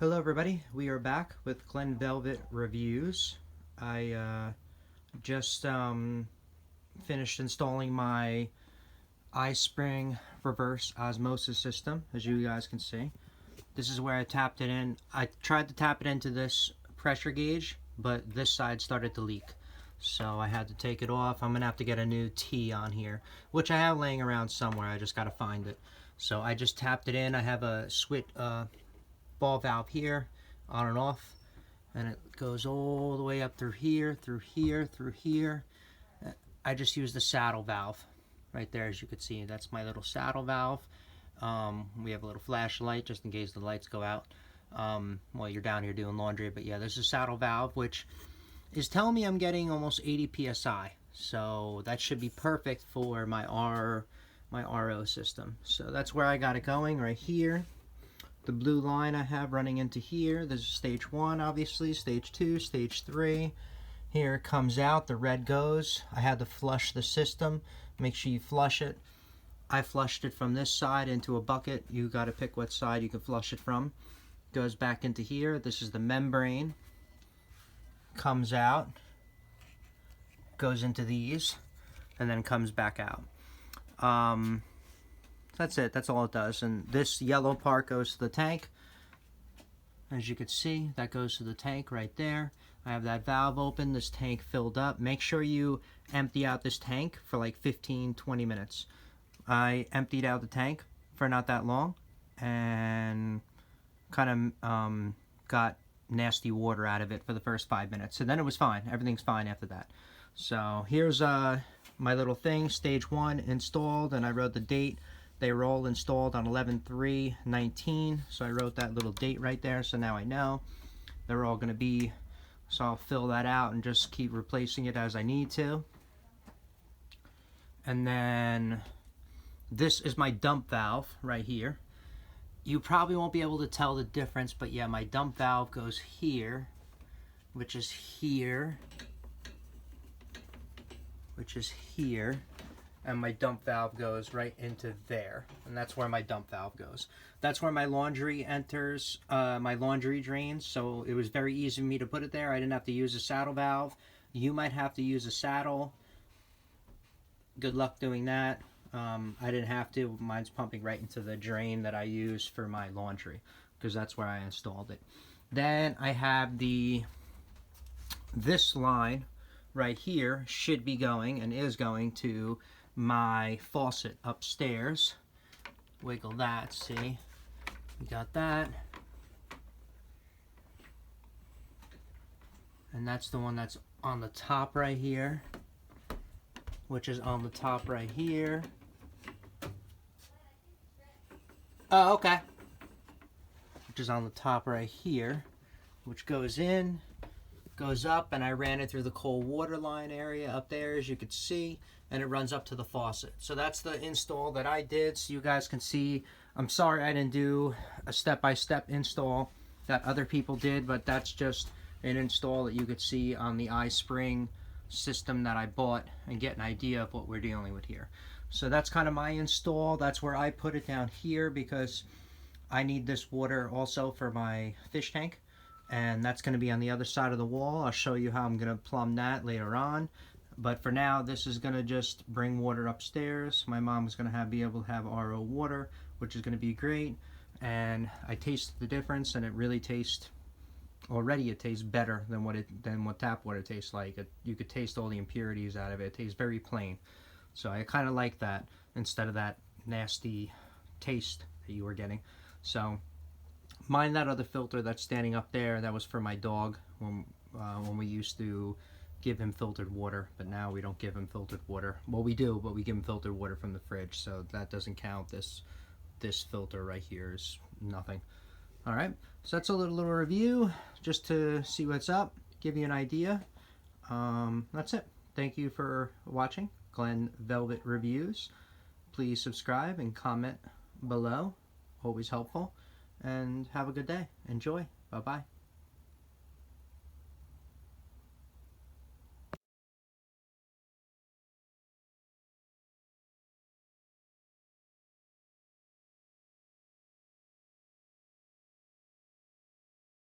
Hello everybody, we are back with Glen Velvet Reviews. I just finished installing my Ispring Reverse Osmosis system, as you guys can see. This is where I tapped it in. I tried to tap it into this pressure gauge, but this side started to leak. So I had to take it off. I'm going to have to get a new T on here, which I have laying around somewhere. I just got to find it. So I just tapped it in. I have a switch ball valve here, on and off, and it goes all the way up through here, through here, through here. I just used the saddle valve right there, as you can see. That's my little saddle valve. We have a little flashlight just in case the lights go out while you're down here doing laundry. But yeah, there's a saddle valve, which is telling me I'm getting almost 80 psi, so that should be perfect for my RO system. So that's where I got it going, right here. The blue line I have running into here. This is stage 1, obviously, stage 2, stage 3. Here it comes out, the red goes. I had to flush the system. Make sure you flush it. I flushed it from this side into a bucket. You got to pick what side you can flush it from. Goes back into here. This is the membrane. Comes out. Goes into these. And then comes back out. That's it. That's all it does. And this yellow part goes to the tank. As you can see, that goes to the tank right there. I have that valve open. This tank filled up. Make sure you empty out this tank for like 15-20 minutes. I emptied out the tank for not that long and kind of got nasty water out of it for the first 5 minutes. And then it was fine. Everything's fine after that. So here's my little thing, stage 1 installed, and I wrote the date. They were all installed on 11/3/19, so I wrote that little date right there, so now I know they're all going to be, so I'll fill that out and just keep replacing it as I need to. And then this is my dump valve right here. You probably won't be able to tell the difference, but yeah, my dump valve goes here, which is here, and my dump valve goes right into there, and that's where my dump valve goes. That's where my laundry enters, my laundry drains, so it was very easy for me to put it there. I didn't have to use a saddle valve. You might have to use a saddle. Good luck doing that. I didn't have to. Mine's pumping right into the drain that I use for my laundry, because that's where I installed it. Then I have this line right here should be going, and is going, to my faucet upstairs. Wiggle that, see? We got that. And that's the one that's on the top right here, which is on the top right here. Oh, okay. Which is on the top right here, which goes in, goes up, and I ran it through the cold water line area up there, as you can see, and it runs up to the faucet. So that's the install that I did, so you guys can see. I'm sorry I didn't do a step-by-step install that other people did, but that's just an install that you could see on the Ispring system that I bought and get an idea of what we're dealing with here. So that's kind of my install. That's where I put it down here, because I need this water also for my fish tank, and that's going to be on the other side of the wall. I'll show you how I'm going to plumb that later on. But for now, this is going to just bring water upstairs. My mom is going to be able to have RO water, which is going to be great. And I tasted the difference, and it really tastes, already it tastes better than what tap water tastes like. You could taste all the impurities out of it. It tastes very plain. So I kind of like that instead of that nasty taste that you were getting. So mind that other filter that's standing up there. That was for my dog when we used to give him filtered water, but now we don't give him filtered water. Well, we do, but we give him filtered water from the fridge, so that doesn't count. This filter right here is nothing. All right, so that's a little review just to see what's up, give you an idea. That's it. Thank you for watching Glen Velvet Reviews. Please subscribe and comment below. Always helpful. And have a good day. Enjoy. Bye-bye.